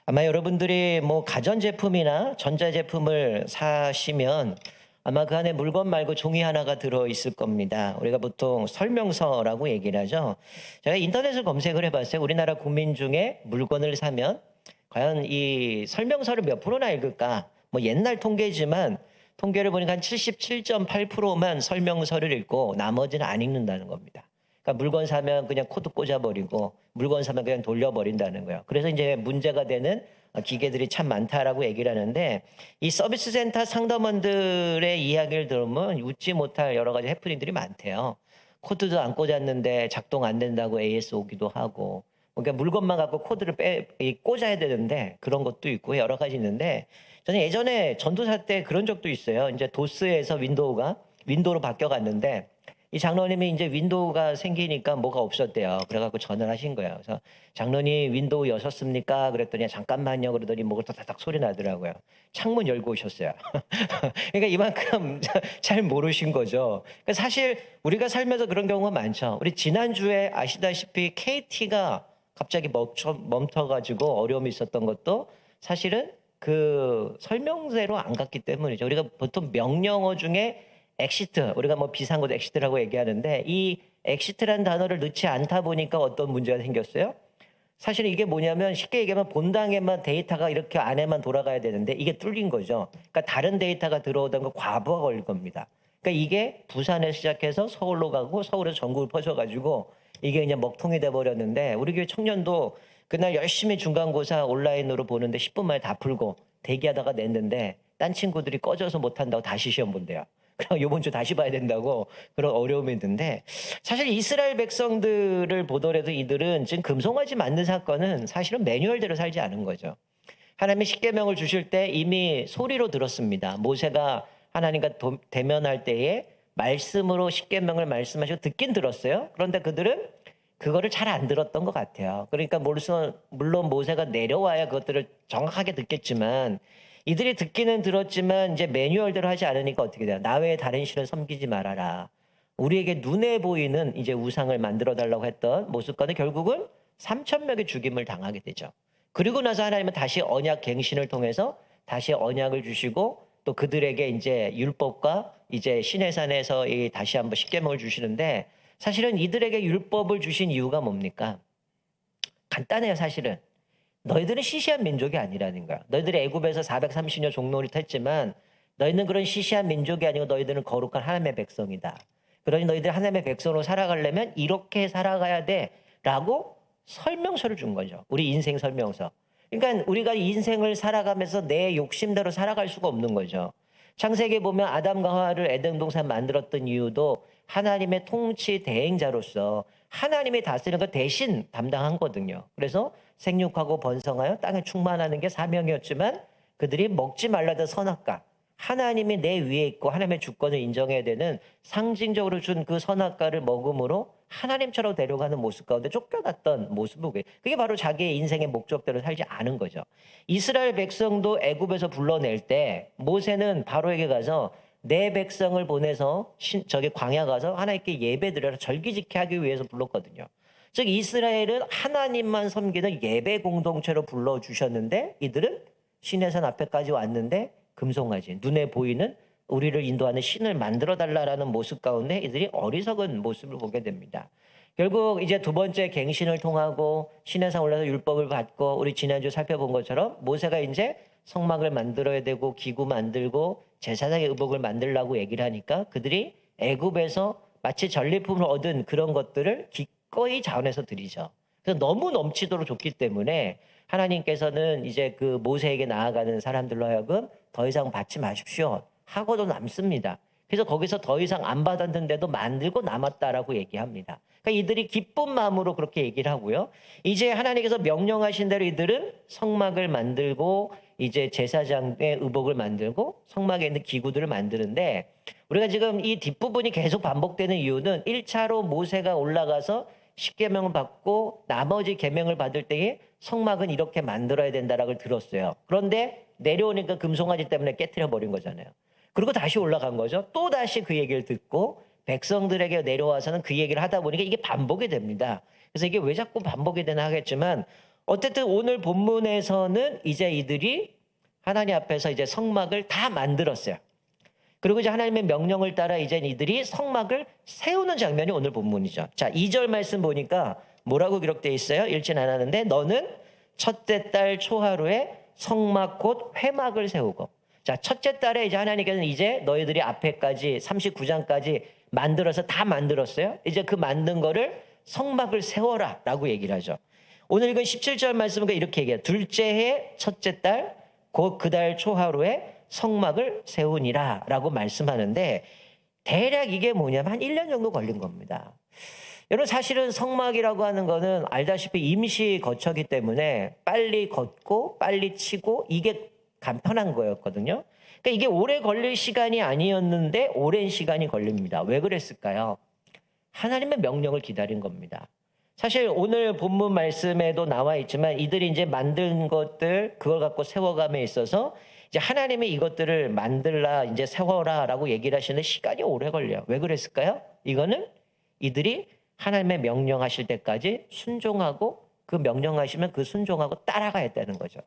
아마 여러분들이 뭐 가전제품이나 전자제품을 사시면 아마 그 안에 물건 말고 종이 하나가 들어 있을 겁니다. 우리가 보통 설명서라고 얘기를 하죠. 제가 인터넷을 검색을 해봤어요. 우리나라 국민 중에 물건을 사면 과연 이 설명서를 몇 프로나 읽을까? 뭐 옛날 통계지만 통계를 보니까 한 77.8%만 설명서를 읽고 나머지는 안 읽는다는 겁니다. 그러니까 물건 사면 그냥 코드 꽂아버리고 물건 사면 그냥 돌려버린다는 거예요. 그래서 이제 문제가 되는 기계들이 참 많다라고 얘기를 하는데, 이 서비스 센터 상담원들의 이야기를 들으면 웃지 못할 여러 가지 해프닝들이 많대요. 코드도 안 꽂았는데 작동 안 된다고 AS 오기도 하고, 그러니까 물건만 갖고 코드를 꽂아야 되는데 그런 것도 있고 여러 가지 있는데, 저는 예전에 전도사 때 그런 적도 있어요. 이제 도스에서 윈도우로 바뀌어갔는데 이 장로님이 이제 윈도우가 생기니까 뭐가 없었대요. 그래갖고 전화를 하신 거예요. 그래서 장로님 윈도우 여셨습니까? 그랬더니 잠깐만요. 그러더니 뭐가 다닥 소리 나더라고요. 창문 열고 오셨어요. 그러니까 이만큼 잘 모르신 거죠. 그러니까 사실 우리가 살면서 그런 경우가 많죠. 우리 지난주에 아시다시피 KT가 갑자기 멈춰가지고 어려움이 있었던 것도 사실은 그 설명서로 안 갔기 때문이죠. 우리가 보통 명령어 중에 엑시트, 우리가 뭐 비상구도 엑시트라고 얘기하는데 이 엑시트라는 단어를 넣지 않다 보니까 어떤 문제가 생겼어요? 사실은 이게 뭐냐면 쉽게 얘기하면 본당에만 데이터가 이렇게 안에만 돌아가야 되는데 이게 뚫린 거죠. 그러니까 다른 데이터가 들어오던 거 과부하 걸릴 겁니다. 그러니까 이게 부산에 시작해서 서울로 가고 서울에서 전국을 퍼져가지고 이게 그냥 먹통이 돼버렸는데, 우리 교회 청년도 그날 열심히 중간고사 온라인으로 보는데 10분 만에 다 풀고 대기하다가 냈는데 딴 친구들이 꺼져서 못한다고 다시 시험 본대요. 그럼 요번 주 다시 봐야 된다고 그런 어려움이 있는데, 사실 이스라엘 백성들을 보더라도 이들은 지금 금송아지 만든 사건은 사실은 매뉴얼대로 살지 않은 거죠. 하나님이 십계명을 주실 때 이미 소리로 들었습니다. 모세가 하나님과 대면할 때에 말씀으로 십계명을 말씀하시고 듣긴 들었어요. 그런데 그들은 그거를 잘 안 들었던 것 같아요. 그러니까 물론 모세가 내려와야 그것들을 정확하게 듣겠지만 이들이 듣기는 들었지만 이제 매뉴얼대로 하지 않으니까 어떻게 돼요? 나 외에 다른 신을 섬기지 말아라. 우리에게 눈에 보이는 이제 우상을 만들어 달라고 했던 모습과는 결국은 3천 명의 죽임을 당하게 되죠. 그리고 나서 하나님은 다시 언약 갱신을 통해서 다시 언약을 주시고 또 그들에게 이제 율법과 이제 시내산에서 이 다시 한번 십계명을 주시는데, 사실은 이들에게 율법을 주신 이유가 뭡니까? 간단해요, 사실은. 너희들은 시시한 민족이 아니라는 거야. 너희들이 애굽에서 430년 종노릇 했지만 너희는 그런 시시한 민족이 아니고 너희들은 거룩한 하나님의 백성이다. 그러니 너희들 하나님의 백성으로 살아가려면 이렇게 살아가야 돼라고 설명서를 준 거죠. 우리 인생 설명서. 그러니까 우리가 인생을 살아가면서 내 욕심대로 살아갈 수가 없는 거죠. 창세기에 보면 아담과 하와를 에덴 동산 만들었던 이유도 하나님의 통치 대행자로서 하나님이 다스리는 걸 대신 담당한 거거든요. 그래서 생육하고 번성하여 땅에 충만하는 게 사명이었지만 그들이 먹지 말라던 선악과, 하나님이 내 위에 있고 하나님의 주권을 인정해야 되는 상징적으로 준 그 선악과를 먹음으로 하나님처럼 데려가는 모습 가운데 쫓겨났던 모습을, 그게 바로 자기의 인생의 목적대로 살지 않은 거죠. 이스라엘 백성도 애굽에서 불러낼 때 모세는 바로에게 가서 내 백성을 보내서 저기 광야 가서 하나님께 예배드려라 절기 지키게 하기 위해서 불렀거든요. 즉 이스라엘은 하나님만 섬기는 예배 공동체로 불러주셨는데 이들은 시내산 앞에까지 왔는데 금송아지, 눈에 보이는 우리를 인도하는 신을 만들어달라라는 모습 가운데 이들이 어리석은 모습을 보게 됩니다. 결국 이제 두 번째 갱신을 통하고 시내산 올라서 율법을 받고 우리 지난주 살펴본 것처럼 모세가 이제 성막을 만들어야 되고 기구 만들고 제사장의 의복을 만들라고 얘기를 하니까 그들이 애굽에서 마치 전리품을 얻은 그런 것들을 기꺼이 자원해서 드리죠. 그래서 너무 넘치도록 줬기 때문에 하나님께서는 이제 그 모세에게 나아가는 사람들로 하여금 더 이상 받지 마십시오 하고도 남습니다. 그래서 거기서 더 이상 안 받았는데도 만들고 남았다라고 얘기합니다. 그러니까 이들이 기쁜 마음으로 그렇게 얘기를 하고요. 이제 하나님께서 명령하신 대로 이들은 성막을 만들고 이제 제사장의 의복을 만들고 성막에 있는 기구들을 만드는데, 우리가 지금 이 뒷부분이 계속 반복되는 이유는 1차로 모세가 올라가서 십계명을 받고 나머지 계명을 받을 때에 성막은 이렇게 만들어야 된다라고 들었어요. 그런데 내려오니까 금송아지 때문에 깨트려 버린 거잖아요. 그리고 다시 올라간 거죠. 또 다시 그 얘기를 듣고 백성들에게 내려와서는 그 얘기를 하다 보니까 이게 반복이 됩니다. 그래서 이게 왜 자꾸 반복이 되나 하겠지만 어쨌든 오늘 본문에서는 이제 이들이 하나님 앞에서 이제 성막을 다 만들었어요. 그리고 이제 하나님의 명령을 따라 이제 이들이 성막을 세우는 장면이 오늘 본문이죠. 자, 2절 말씀 보니까 뭐라고 기록되어 있어요? 읽진 않았는데 너는 첫째 달 초하루에 성막 곧 회막을 세우고. 자, 첫째 달에 이제 하나님께서는 이제 너희들이 앞에까지 39장까지 만들어서 다 만들었어요. 이제 그 만든 거를 성막을 세워라 라고 얘기를 하죠. 오늘 읽은 17절 말씀은 이렇게 얘기해요. 둘째 해 첫째 달 곧 그 달 초하루에 성막을 세우니라 라고 말씀하는데 대략 이게 뭐냐면 한 1년 정도 걸린 겁니다. 여러분 사실은 성막이라고 하는 거는 알다시피 임시 거처기 때문에 빨리 걷고 빨리 치고 이게 간편한 거였거든요. 그러니까 이게 오래 걸릴 시간이 아니었는데 오랜 시간이 걸립니다. 왜 그랬을까요? 하나님의 명령을 기다린 겁니다. 사실 오늘 본문 말씀에도 나와 있지만 이들이 이제 만든 것들 그걸 갖고 세워감에 있어서 이제 하나님이 이것들을 만들라 이제 세워라라고 얘기를 하시는데 시간이 오래 걸려요. 왜 그랬을까요? 이거는 이들이 하나님의 명령하실 때까지 순종하고 그 명령하시면 그 순종하고 따라가야 되는 거죠.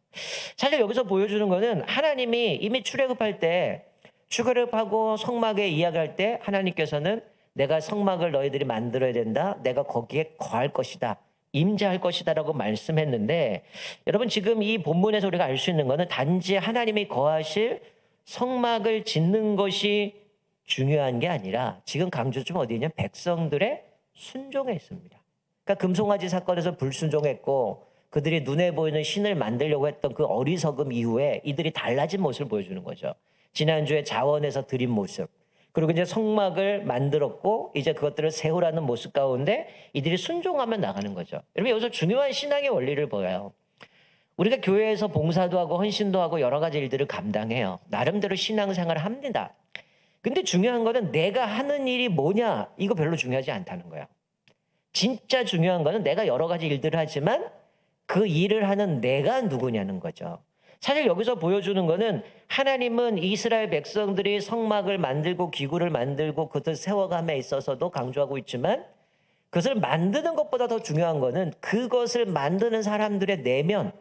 사실 여기서 보여주는 거는 하나님이 이미 출애굽할 때 출애굽하고 성막에 이야기할 때 하나님께서는 내가 성막을 너희들이 만들어야 된다. 내가 거기에 거할 것이다. 임재할 것이다라고 말씀했는데 여러분 지금 이 본문에서 우리가 알 수 있는 거는 단지 하나님이 거하실 성막을 짓는 것이 중요한 게 아니라 지금 강조점 어디냐? 백성들의 순종에 있습니다. 그러니까 금송아지 사건에서 불순종했고 그들이 눈에 보이는 신을 만들려고 했던 그 어리석음 이후에 이들이 달라진 모습을 보여주는 거죠. 지난주에 자원에서 드린 모습. 그리고 이제 성막을 만들었고 이제 그것들을 세우라는 모습 가운데 이들이 순종하면 나가는 거죠. 여러분 여기서 중요한 신앙의 원리를 보여요. 우리가 교회에서 봉사도 하고 헌신도 하고 여러 가지 일들을 감당해요. 나름대로 신앙생활을 합니다. 근데 중요한 거는 내가 하는 일이 뭐냐 이거 별로 중요하지 않다는 거예요. 진짜 중요한 거는 내가 여러 가지 일들을 하지만 그 일을 하는 내가 누구냐는 거죠. 사실 여기서 보여주는 거는 하나님은 이스라엘 백성들이 성막을 만들고 기구를 만들고 그것을 세워감에 있어서도 강조하고 있지만 그것을 만드는 것보다 더 중요한 거는 그것을 만드는 사람들의 내면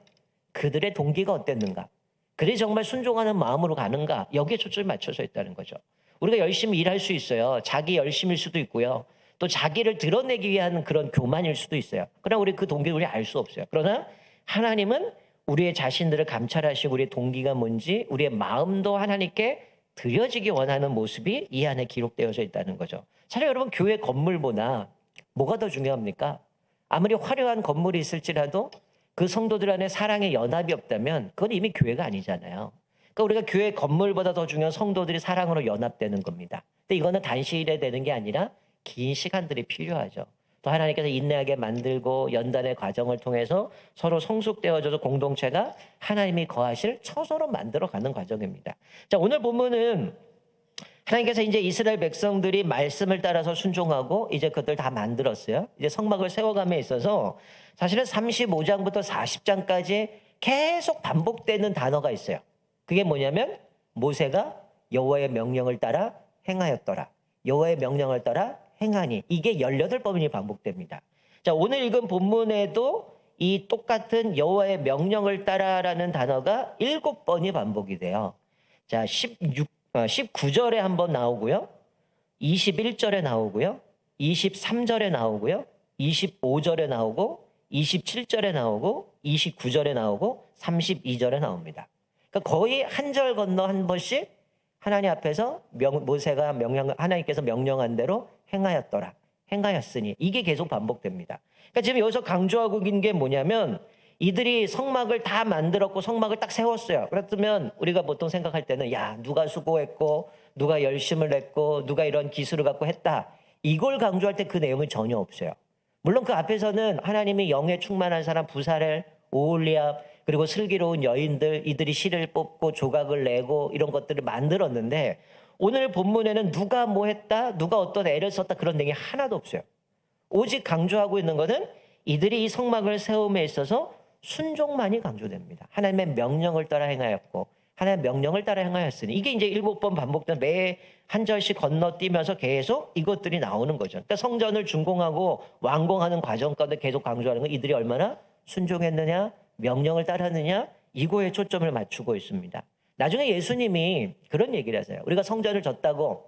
그들의 동기가 어땠는가 그들이 정말 순종하는 마음으로 가는가 여기에 초점을 맞춰서 있다는 거죠. 우리가 열심히 일할 수 있어요. 자기 열심일 수도 있고요. 또 자기를 드러내기 위한 그런 교만일 수도 있어요. 그러나 우리 그 동기를 우리 알 수 없어요. 그러나 하나님은 우리의 자신들을 감찰하시고 우리의 동기가 뭔지 우리의 마음도 하나님께 드려지기 원하는 모습이 이 안에 기록되어져 있다는 거죠. 사실 여러분 교회 건물보다 뭐가 더 중요합니까? 아무리 화려한 건물이 있을지라도 그 성도들 안에 사랑의 연합이 없다면 그건 이미 교회가 아니잖아요. 그러니까 우리가 교회 건물보다 더 중요한 성도들이 사랑으로 연합되는 겁니다. 근데 이거는 단시일에 되는 게 아니라 긴 시간들이 필요하죠. 또 하나님께서 인내하게 만들고 연단의 과정을 통해서 서로 성숙되어져서 공동체가 하나님이 거하실 처소로 만들어가는 과정입니다. 자, 오늘 본문은 하나님께서 이제 이스라엘 백성들이 말씀을 따라서 순종하고 이제 그것들 다 만들었어요. 이제 성막을 세워감에 있어서 사실은 35장부터 40장까지 계속 반복되는 단어가 있어요. 그게 뭐냐면 모세가 여호와의 명령을 따라 행하였더라. 여호와의 명령을 따라 행하니 이게 18번이 반복됩니다. 자, 오늘 읽은 본문에도 이 똑같은 여호와의 명령을 따라라는 단어가 7번이 반복이 돼요. 자, 19절에 한번 나오고요. 21절에 나오고요. 23절에 나오고요. 25절에 나오고 27절에 나오고 29절에 나오고 32절에 나옵니다. 그러니까 거의 한 절 건너 한 번씩 하나님 앞에서 모세가 하나님께서 명령한 대로 행하였더라. 행하였으니 이게 계속 반복됩니다. 그러니까 지금 여기서 강조하고 있는 게 뭐냐면 이들이 성막을 다 만들었고 성막을 딱 세웠어요. 그렇다면 우리가 보통 생각할 때는 야 누가 수고했고 누가 열심을 냈고 누가 이런 기술을 갖고 했다. 이걸 강조할 때 그 내용은 전혀 없어요. 물론 그 앞에서는 하나님이 영에 충만한 사람 부사렐, 오홀리압 그리고 슬기로운 여인들 이들이 실을 뽑고 조각을 내고 이런 것들을 만들었는데 오늘 본문에는 누가 뭐 했다 누가 어떤 애를 썼다 그런 내용이 하나도 없어요. 오직 강조하고 있는 것은 이들이 이 성막을 세움에 있어서 순종만이 강조됩니다. 하나님의 명령을 따라 행하였고 하나님의 명령을 따라 행하였으니 이게 이제 7번 반복된 매 한 절씩 건너뛰면서 계속 이것들이 나오는 거죠. 그러니까 성전을 준공하고 완공하는 과정 가운데 계속 강조하는 건 이들이 얼마나 순종했느냐, 명령을 따랐느냐, 이거에 초점을 맞추고 있습니다. 나중에 예수님이 그런 얘기를 하세요. 우리가 성전을 졌다고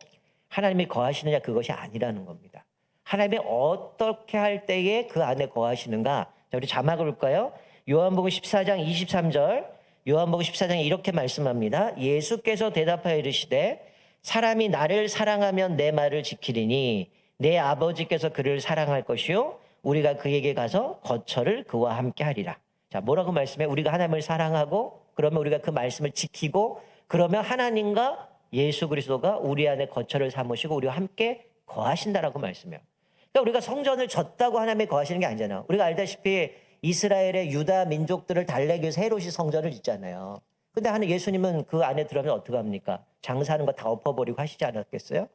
하나님이 거하시느냐, 그것이 아니라는 겁니다. 하나님이 어떻게 할 때에 그 안에 거하시는가. 자, 우리 자막을 볼까요? 요한복음 14장 23절, 요한복음 14장에 이렇게 말씀합니다. 예수께서 대답하여 이르시되 사람이 나를 사랑하면 내 말을 지키리니 내 아버지께서 그를 사랑할 것이요 우리가 그에게 가서 거처를 그와 함께 하리라. 자, 뭐라고 말씀해? 우리가 하나님을 사랑하고 그러면 우리가 그 말씀을 지키고 그러면 하나님과 예수 그리스도가 우리 안에 거처를 삼으시고 우리와 함께 거하신다라고 말씀해요. 그러니까 우리가 성전을 졌다고 하나님이 거하시는 게 아니잖아요. 우리가 알다시피 이스라엘의 유다 민족들을 달래기 위해서 헤롯이 성전을 짓잖아요. 근데 하는 예수님은 그 안에 들어가면 어떻게 합니까? 장사하는 거 다 엎어버리고 하시지 않았겠어요?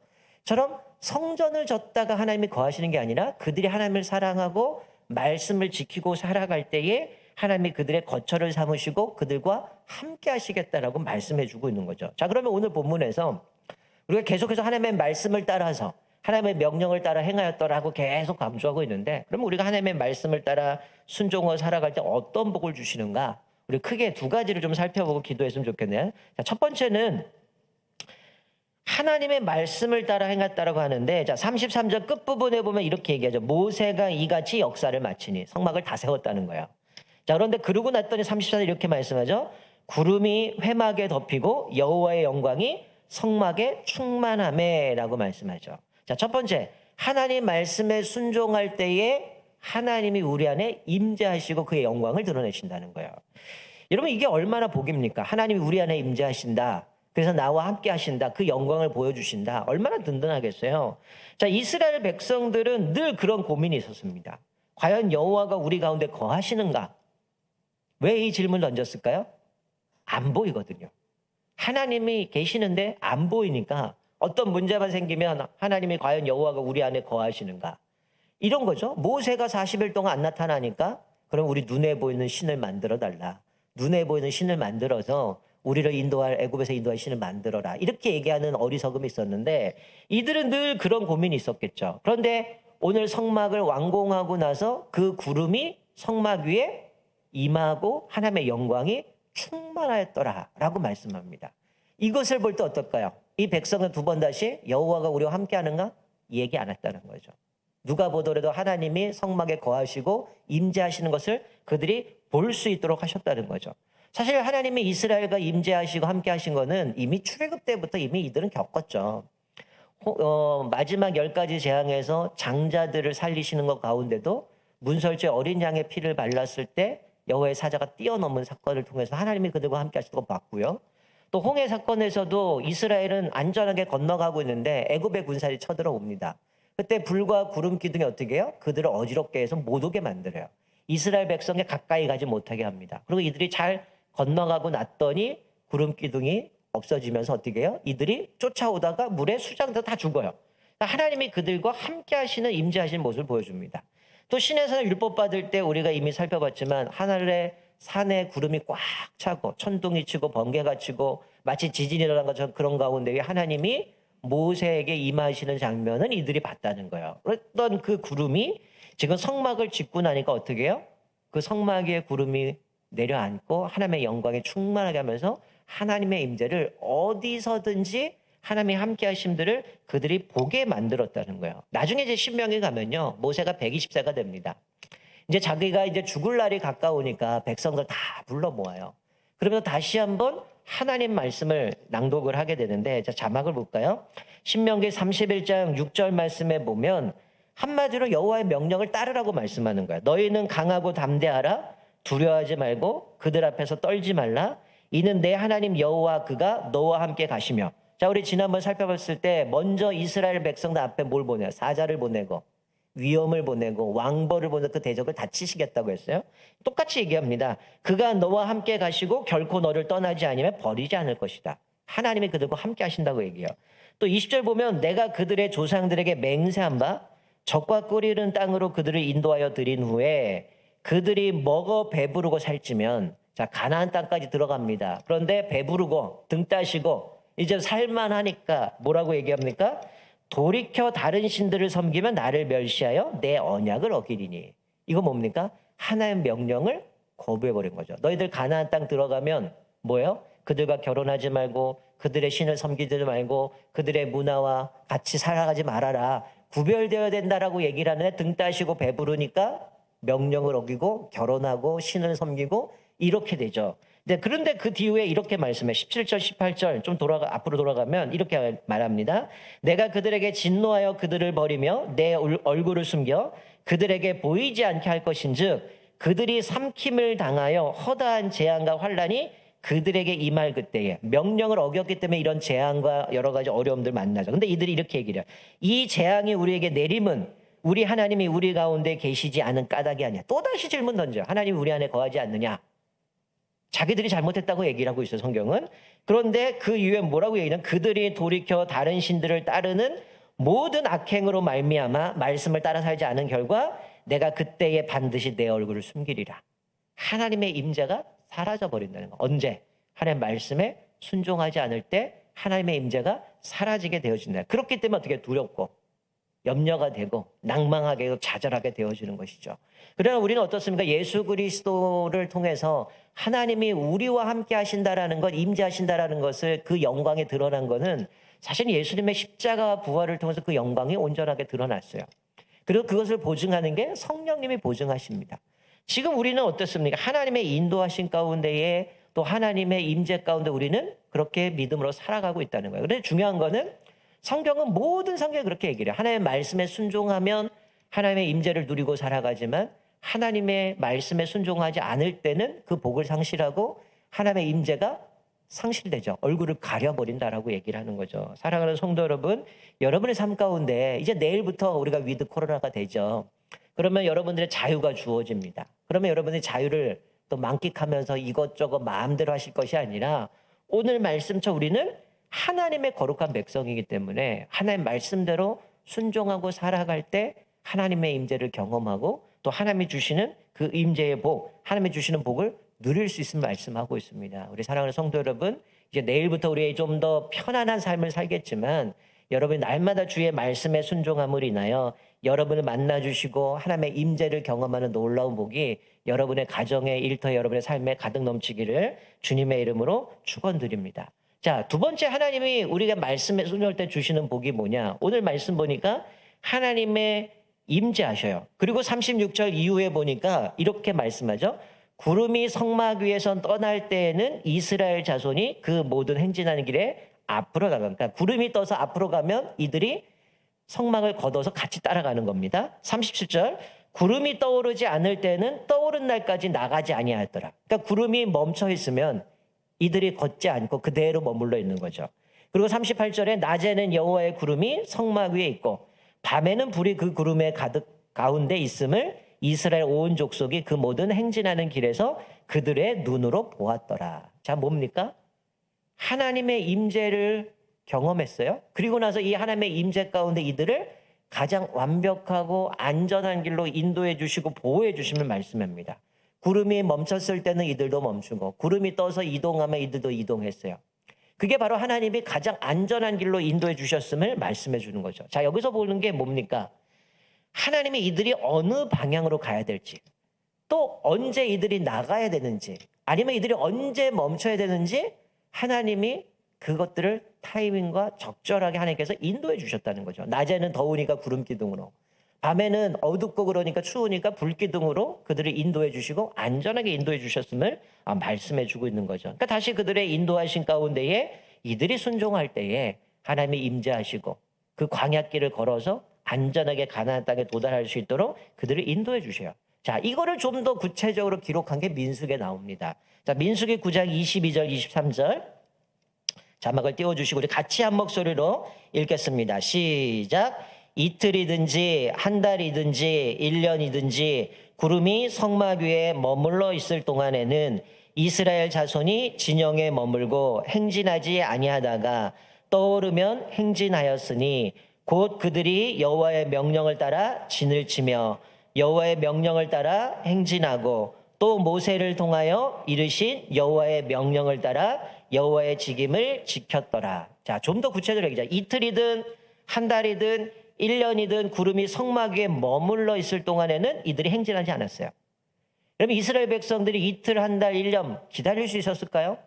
처럼 성전을 졌다가 하나님이 거하시는 게 아니라 그들이 하나님을 사랑하고 말씀을 지키고 살아갈 때에 하나님이 그들의 거처를 삼으시고 그들과 함께 하시겠다라고 말씀해 주고 있는 거죠. 자, 그러면 오늘 본문에서 우리가 계속해서 하나님의 말씀을 따라서 하나님의 명령을 따라 행하였더라고 계속 강조하고 있는데 그러면 우리가 하나님의 말씀을 따라 순종하고 살아갈 때 어떤 복을 주시는가? 우리 크게 두 가지를 좀 살펴보고 기도했으면 좋겠네요. 자, 첫 번째는 하나님의 말씀을 따라 행했다라고 하는데 자 33절 끝부분에 보면 이렇게 얘기하죠. 모세가 이같이 역사를 마치니 성막을 다 세웠다는 거예요. 자, 그런데 그러고 났더니 34절 이렇게 말씀하죠. 구름이 회막에 덮이고 여호와의 영광이 성막에 충만하매라고 말씀하죠. 자, 첫 번째 하나님 말씀에 순종할 때에 하나님이 우리 안에 임재하시고 그의 영광을 드러내신다는 거예요. 여러분 이게 얼마나 복입니까? 하나님이 우리 안에 임재하신다. 그래서 나와 함께 하신다. 그 영광을 보여주신다. 얼마나 든든하겠어요. 자, 이스라엘 백성들은 늘 그런 고민이 있었습니다. 과연 여호와가 우리 가운데 거하시는가? 왜 이 질문을 던졌을까요? 안 보이거든요. 하나님이 계시는데 안 보이니까 어떤 문제만 생기면 하나님이 과연 여호와가 우리 안에 거하시는가? 이런 거죠. 모세가 40일 동안 안 나타나니까 그럼 우리 눈에 보이는 신을 만들어 달라. 눈에 보이는 신을 만들어서 우리를 인도할 애굽에서 인도할 신을 만들어라. 이렇게 얘기하는 어리석음이 있었는데 이들은 늘 그런 고민이 있었겠죠. 그런데 오늘 성막을 완공하고 나서 그 구름이 성막 위에 임하고 하나님의 영광이 충만하였더라라고 말씀합니다. 이것을 볼 때 어떨까요? 이 백성은 두 번 다시 여호와가 우리와 함께하는가? 얘기 안 했다는 거죠. 누가 보더라도 하나님이 성막에 거하시고 임재하시는 것을 그들이 볼 수 있도록 하셨다는 거죠. 사실 하나님이 이스라엘과 임재하시고 함께 하신 거는 이미 출애굽 때부터 이미 이들은 겪었죠. 마지막 10가지 재앙에서 장자들을 살리시는 것 가운데도 문설주에 어린 양의 피를 발랐을 때 여호와의 사자가 뛰어넘은 사건을 통해서 하나님이 그들과 함께 하시는 거 봤고요. 또 홍해 사건에서도 이스라엘은 안전하게 건너가고 있는데 애굽의 군사들이 쳐들어옵니다. 그때 불과 구름 기둥이 어떻게 해요? 그들을 어지럽게 해서 못 오게 만들어요. 이스라엘 백성에 가까이 가지 못하게 합니다. 그리고 이들이 잘 건너가고 났더니 구름 기둥이 없어지면서 어떻게 해요? 이들이 쫓아오다가 물에 수장돼서 다 죽어요. 하나님이 그들과 함께 하시는 임재하시는 모습을 보여줍니다. 또 신에서는 율법 받을 때 우리가 이미 살펴봤지만 하늘에 산에 구름이 꽉 차고 천둥이 치고 번개가 치고 마치 지진이 일어난 것처럼 그런 가운데 하나님이 모세에게 임하시는 장면은 이들이 봤다는 거예요. 그랬던 그 구름이 지금 성막을 짓고 나니까 어떻게 해요? 그 성막 위에 구름이 내려앉고 하나님의 영광이 충만하게 하면서 하나님의 임재를 어디서든지 하나님이 함께 하심들을 그들이 보게 만들었다는 거예요. 나중에 이제 신명기 가면요. 모세가 120세가 됩니다. 이제 자기가 이제 죽을 날이 가까우니까 백성들 다 불러 모아요. 그러면서 다시 한번 하나님 말씀을 낭독을 하게 되는데 자, 자막을 볼까요? 신명기 31장 6절 말씀에 보면 한마디로 여호와의 명령을 따르라고 말씀하는 거야. 너희는 강하고 담대하라. 두려워하지 말고 그들 앞에서 떨지 말라. 이는 내 하나님 여호와 그가 너와 함께 가시며. 자, 우리 지난번 살펴봤을 때 먼저 이스라엘 백성들 앞에 뭘 보내요? 사자를 보내고 위험을 보내고 왕벌을 보내고 그 대적을 다 치시겠다고 했어요. 똑같이 얘기합니다. 그가 너와 함께 가시고 결코 너를 떠나지 아니면 버리지 않을 것이다. 하나님이 그들과 함께 하신다고 얘기해요. 또 20절 보면 내가 그들의 조상들에게 맹세한 바 적과 꿀이 흐르는 땅으로 그들을 인도하여 드린 후에 그들이 먹어 배부르고 살찌면 자 가나안 땅까지 들어갑니다. 그런데 배부르고 등 따시고 이제 살만하니까 뭐라고 얘기합니까? 돌이켜 다른 신들을 섬기면 나를 멸시하여 내 언약을 어기리니. 이거 뭡니까? 하나님의 명령을 거부해버린 거죠. 너희들 가나안 땅 들어가면 뭐예요? 그들과 결혼하지 말고 그들의 신을 섬기지 말고 그들의 문화와 같이 살아가지 말아라. 구별되어야 된다라고 얘기를 하는데 등 따시고 배부르니까 명령을 어기고 결혼하고 신을 섬기고 이렇게 되죠. 그런데 그 뒤에 이렇게 말씀해. 17절 18절 좀 앞으로 돌아가면 이렇게 말합니다. 내가 그들에게 진노하여 그들을 버리며 내 얼굴을 숨겨 그들에게 보이지 않게 할 것인즉 그들이 삼킴을 당하여 허다한 재앙과 환난이 그들에게 임할 그때에 명령을 어겼기 때문에 이런 재앙과 여러 가지 어려움들 만나죠. 근데 이들이 이렇게 얘기를 해요. 이 재앙이 우리에게 내림은 우리 하나님이 우리 가운데 계시지 않은 까닭이 아니야. 또다시 질문 던져요. 하나님이 우리 안에 거하지 않느냐. 자기들이 잘못했다고 얘기를 하고 있어요, 성경은. 그런데 그 이후에 뭐라고 얘기하냐면 그들이 돌이켜 다른 신들을 따르는 모든 악행으로 말미암아 말씀을 따라 살지 않은 결과 내가 그때에 반드시 내 얼굴을 숨기리라. 하나님의 임재가 사라져버린다는 거. 언제? 하나님의 말씀에 순종하지 않을 때 하나님의 임재가 사라지게 되어진다. 그렇기 때문에 어떻게 두렵고 염려가 되고 낭망하게 되고 좌절하게 되어지는 것이죠. 그러나 우리는 어떻습니까? 예수 그리스도를 통해서 하나님이 우리와 함께 하신다라는 것, 임재하신다라는 것을 그 영광에 드러난 것은 사실 예수님의 십자가 부활을 통해서 그 영광이 온전하게 드러났어요. 그리고 그것을 보증하는 게 성령님이 보증하십니다. 지금 우리는 어떻습니까? 하나님의 인도하신 가운데에 또 하나님의 임재 가운데 우리는 그렇게 믿음으로 살아가고 있다는 거예요. 그런데 중요한 거는 성경은 모든 성경이 그렇게 얘기를 해요. 하나님의 말씀에 순종하면 하나님의 임재를 누리고 살아가지만 하나님의 말씀에 순종하지 않을 때는 그 복을 상실하고 하나님의 임재가 상실되죠. 얼굴을 가려버린다라고 얘기를 하는 거죠. 사랑하는 성도 여러분, 여러분의 삶 가운데 이제 내일부터 우리가 위드 코로나가 되죠. 그러면 여러분들의 자유가 주어집니다. 그러면 여러분의 자유를 또 만끽하면서 이것저것 마음대로 하실 것이 아니라 오늘 말씀처럼 우리는 하나님의 거룩한 백성이기 때문에 하나님 말씀대로 순종하고 살아갈 때 하나님의 임재를 경험하고 또 하나님이 주시는 그 임재의 복, 하나님이 주시는 복을 누릴 수 있음을 말씀하고 있습니다. 우리 사랑하는 성도 여러분, 이제 내일부터 우리 좀 더 편안한 삶을 살겠지만 여러분이 날마다 주의 말씀에 순종함으로 인하여 여러분을 만나주시고 하나님의 임재를 경험하는 놀라운 복이 여러분의 가정에 일터에 여러분의 삶에 가득 넘치기를 주님의 이름으로 축원드립니다. 자, 두 번째 하나님이 우리가 말씀에 순종할 때 주시는 복이 뭐냐? 오늘 말씀 보니까 하나님의 임재하셔요. 그리고 36절 이후에 보니까 이렇게 말씀하죠. 구름이 성막 위에서 떠날 때에는 이스라엘 자손이 그 모든 행진하는 길에 앞으로 나가니까 구름이 떠서 앞으로 가면 이들이 성막을 걷어서 같이 따라가는 겁니다. 37절 구름이 떠오르지 않을 때는 떠오른 날까지 나가지 아니하였더라. 그러니까 구름이 멈춰 있으면 이들이 걷지 않고 그대로 머물러 있는 거죠. 그리고 38절에 낮에는 여호와의 구름이 성막 위에 있고 밤에는 불이 그 구름의 가운데 있음을 이스라엘 온 족속이 그 모든 행진하는 길에서 그들의 눈으로 보았더라. 자, 뭡니까? 하나님의 임재를 경험했어요. 그리고 나서 이 하나님의 임재 가운데 이들을 가장 완벽하고 안전한 길로 인도해 주시고 보호해 주심을 말씀합니다. 구름이 멈췄을 때는 이들도 멈추고 구름이 떠서 이동하면 이들도 이동했어요. 그게 바로 하나님이 가장 안전한 길로 인도해 주셨음을 말씀해 주는 거죠. 자, 여기서 보는 게 뭡니까? 하나님이 이들이 어느 방향으로 가야 될지, 또 언제 이들이 나가야 되는지, 아니면 이들이 언제 멈춰야 되는지 하나님이 그것들을 타이밍과 적절하게 하나님께서 인도해 주셨다는 거죠. 낮에는 더우니까 구름 기둥으로, 밤에는 어둡고 그러니까 추우니까 불 기둥으로 그들을 인도해 주시고 안전하게 인도해 주셨음을 말씀해 주고 있는 거죠. 그러니까 다시 그들의 인도하신 가운데에 이들이 순종할 때에 하나님이 임재하시고 그 광야길을 걸어서 안전하게 가나안 땅에 도달할 수 있도록 그들을 인도해 주셔요. 자, 이거를 좀 더 구체적으로 기록한 게 민수기에 나옵니다. 자, 민수기 9장 22절 23절 자막을 띄워주시고 우리 같이 한 목소리로 읽겠습니다. 시작. 이틀이든지 한 달이든지 1년이든지 구름이 성막 위에 머물러 있을 동안에는 이스라엘 자손이 진영에 머물고 행진하지 아니하다가 떠오르면 행진하였으니 곧 그들이 여호와의 명령을 따라 진을 치며 여호와의 명령을 따라 행진하고 또 모세를 통하여 이르신 여호와의 명령을 따라 여호와의 직임을 지켰더라. 자, 좀 더 구체적으로 얘기하자. 이틀이든 한 달이든 1년이든 구름이 성막 위에 머물러 있을 동안에는 이들이 행진하지 않았어요. 여러분 이스라엘 백성들이 이틀, 한 달, 1년 기다릴 수 있었을까요?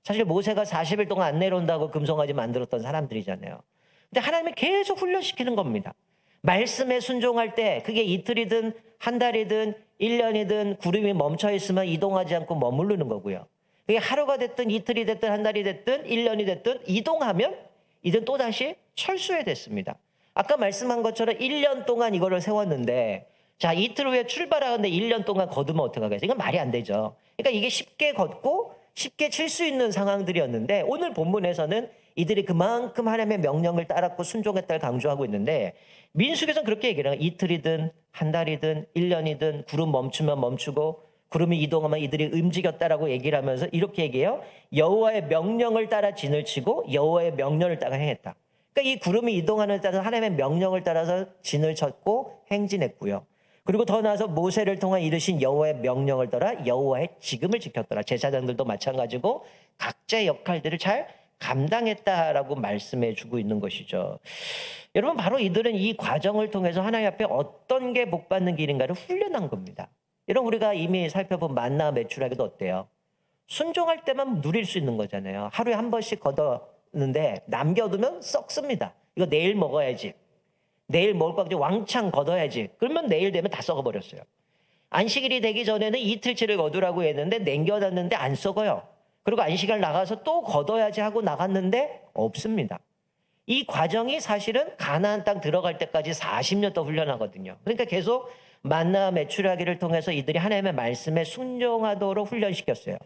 사실 모세가 40일 동안 안 내려온다고 금송아지 만들었던 사람들이잖아요. 근데 하나님이 계속 훈련시키는 겁니다. 말씀에 순종할 때 그게 이틀이든 한 달이든 1년이든 구름이 멈춰 있으면 이동하지 않고 머무르는 거고요. 그게 하루가 됐든 이틀이 됐든 한 달이 됐든 1년이 됐든 이동하면 이젠 또다시 철수해야 됐습니다. 아까 말씀한 것처럼 1년 동안 이거를 세웠는데 자 이틀 후에 출발하는데 1년 동안 거두면 어떡하겠어요? 이건 말이 안 되죠. 그러니까 이게 쉽게 걷고 쉽게 칠 수 있는 상황들이었는데 오늘 본문에서는 이들이 그만큼 하나님의 명령을 따랐고 순종했다를 강조하고 있는데 민수기에서는 그렇게 얘기를 해요. 이틀이든 한 달이든 1년이든 구름 멈추면 멈추고 구름이 이동하면 이들이 움직였다라고 얘기를 하면서 이렇게 얘기해요. 여호와의 명령을 따라 진을 치고 여호와의 명령을 따라 행했다. 그러니까 이 구름이 이동하는 데 따라서 하나님의 명령을 따라서 진을 쳤고 행진했고요. 그리고 더 나아서 모세를 통해 이르신 여호와의 명령을 따라 여호와의 지금을 지켰더라. 제사장들도 마찬가지고 각자의 역할들을 잘 감당했다라고 말씀해 주고 있는 것이죠. 여러분 바로 이들은 이 과정을 통해서 하나님 앞에 어떤 게 복 받는 길인가를 훈련한 겁니다. 여러분 우리가 이미 살펴본 만나 매출하기도 어때요? 순종할 때만 누릴 수 있는 거잖아요. 하루에 한 번씩 걷었는데 남겨두면 썩습니다. 이거 내일 먹어야지. 내일 먹을 거 왕창 걷어야지. 그러면 내일 되면 다 썩어버렸어요. 안식일이 되기 전에는 이틀치를 거두라고 했는데 남겨놨는데 안 썩어요. 그리고 안식일 나가서 또 걷어야지 하고 나갔는데 없습니다. 이 과정이 사실은 가나안 땅 들어갈 때까지 40년 더 훈련하거든요. 그러니까 계속 만나 메추라기를 통해서 이들이 하나님의 말씀에 순종하도록 훈련시켰어요.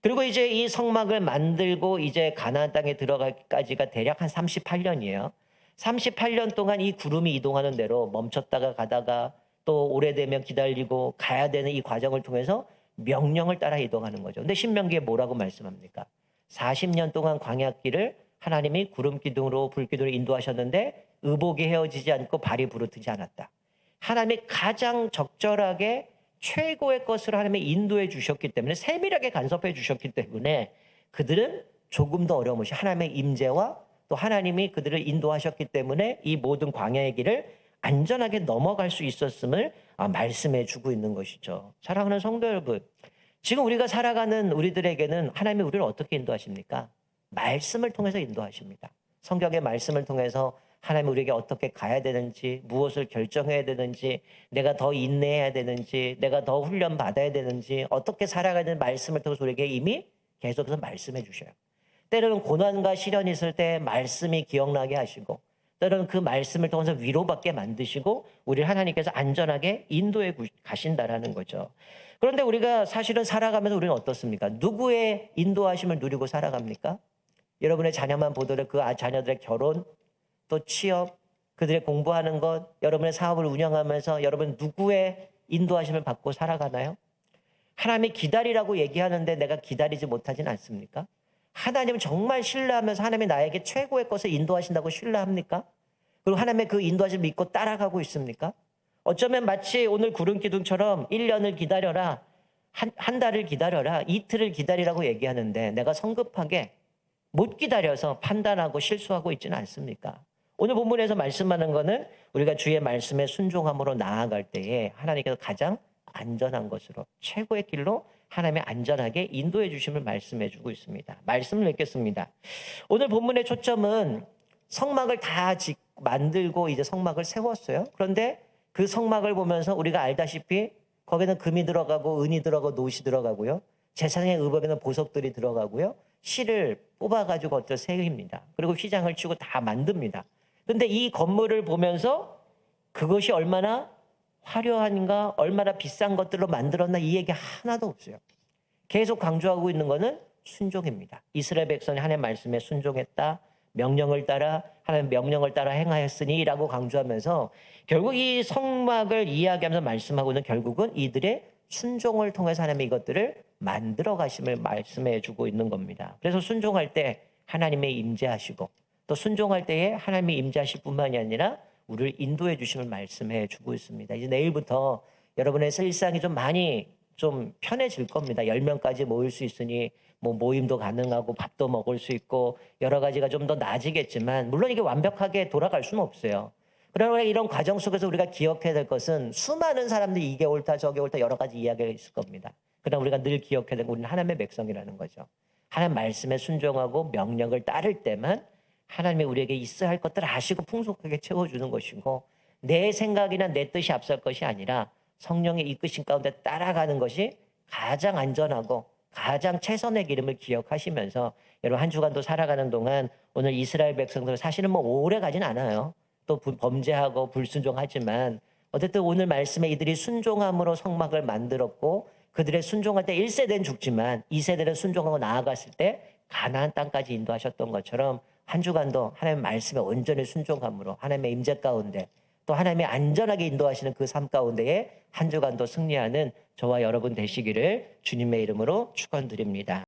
그리고 이제 이 성막을 만들고 이제 가나안 땅에 들어가기까지가 대략 한 38년이에요. 38년 동안 이 구름이 이동하는 대로 멈췄다가 가다가 또 오래되면 기다리고 가야 되는 이 과정을 통해서 명령을 따라 이동하는 거죠. 근데 신명기에 뭐라고 말씀합니까? 40년 동안 광야길을 하나님이 구름 기둥으로 불 기둥으로 인도하셨는데 의복이 헤어지지 않고 발이 부르트지 않았다. 하나님이 가장 적절하게 최고의 것을 하나님이 인도해 주셨기 때문에 세밀하게 간섭해 주셨기 때문에 그들은 조금 더 어려움 없이 하나님의 임재와 또 하나님이 그들을 인도하셨기 때문에 이 모든 광야의 길을 안전하게 넘어갈 수 있었음을 말씀해 주고 있는 것이죠. 사랑하는 성도 여러분, 지금 우리가 살아가는 우리들에게는 하나님이 우리를 어떻게 인도하십니까? 말씀을 통해서 인도하십니다. 성경의 말씀을 통해서 하나님 우리에게 어떻게 가야 되는지, 무엇을 결정해야 되는지, 내가 더 인내해야 되는지, 내가 더 훈련 받아야 되는지, 어떻게 살아가야 되는 말씀을 통해서 우리에게 이미 계속해서 말씀해 주셔요. 때로는 고난과 시련이 있을 때 말씀이 기억나게 하시고 때로는 그 말씀을 통해서 위로받게 만드시고 우리를 하나님께서 안전하게 인도해 가신다라는 거죠. 그런데 우리가 사실은 살아가면서 우리는 어떻습니까? 누구의 인도하심을 누리고 살아갑니까? 여러분의 자녀만 보더라도 그 자녀들의 결혼, 또 취업, 그들의 공부하는 것, 여러분의 사업을 운영하면서 여러분 누구의 인도하심을 받고 살아가나요? 하나님이 기다리라고 얘기하는데 내가 기다리지 못하진 않습니까? 하나님을 정말 신뢰하면서 하나님이 나에게 최고의 것을 인도하신다고 신뢰합니까? 그리고 하나님의 그 인도하심을 믿고 따라가고 있습니까? 어쩌면 마치 오늘 구름기둥처럼 1년을 기다려라, 한 달을 기다려라, 이틀을 기다리라고 얘기하는데 내가 성급하게 못 기다려서 판단하고 실수하고 있지는 않습니까? 오늘 본문에서 말씀하는 거는 우리가 주의 말씀에 순종함으로 나아갈 때에 하나님께서 가장 안전한 것으로 최고의 길로 하나님의 안전하게 인도해 주심을 말씀해 주고 있습니다. 말씀을 맺겠습니다. 오늘 본문의 초점은 성막을 다 만들고 이제 성막을 세웠어요. 그런데 그 성막을 보면서 우리가 알다시피 거기는 금이 들어가고 은이 들어가고 노시 들어가고요. 제사장의 의복에는 보석들이 들어가고요. 실을 뽑아가지고 어떤 세입니다. 그리고 휘장을 치고 다 만듭니다. 그런데 이 건물을 보면서 그것이 얼마나 화려한가, 얼마나 비싼 것들로 만들었나 이 얘기 하나도 없어요. 계속 강조하고 있는 것은 순종입니다. 이스라엘 백성이 하나님의 말씀에 순종했다. 명령을 따라 하나님의 명령을 따라 행하였으니라고 강조하면서 결국 이 성막을 이야기하면서 말씀하고 있는 결국은 이들의 순종을 통해서 하나님의 이것들을 만들어 가심을 말씀해 주고 있는 겁니다. 그래서 순종할 때 하나님의 임재하시고 또 순종할 때에 하나님의 임재하실 뿐만이 아니라 우리를 인도해 주심을 말씀해 주고 있습니다. 이제 내일부터 여러분의 일상이 좀 많이 좀 편해질 겁니다. 10명까지 모일 수 있으니 뭐 모임도 가능하고 밥도 먹을 수 있고 여러 가지가 좀 더 나아지겠지만 물론 이게 완벽하게 돌아갈 수는 없어요. 그러나 이런 과정 속에서 우리가 기억해야 될 것은 수많은 사람들이 이게 옳다 저게 옳다 여러 가지 이야기가 있을 겁니다. 그러나 우리가 늘 기억해야 되는 건 우리는 하나님의 백성이라는 거죠. 하나님 말씀에 순종하고 명령을 따를 때만 하나님이 우리에게 있어야 할 것들을 아시고 풍족하게 채워주는 것이고 내 생각이나 내 뜻이 앞설 것이 아니라 성령의 이끄신 가운데 따라가는 것이 가장 안전하고 가장 최선의 기름을 기억하시면서 여러분 한 주간도 살아가는 동안 오늘 이스라엘 백성들 사실은 뭐 오래 가진 않아요. 또 범죄하고 불순종하지만 어쨌든 오늘 말씀에 이들이 순종함으로 성막을 만들었고 그들의 순종할 때 1세대는 죽지만 2세대는 순종하고 나아갔을 때 가나안 땅까지 인도하셨던 것처럼 한 주간도 하나님의 말씀에 온전히 순종함으로 하나님의 임재 가운데 또 하나님이 안전하게 인도하시는 그 삶 가운데에 한 주간도 승리하는 저와 여러분 되시기를 주님의 이름으로 축원드립니다.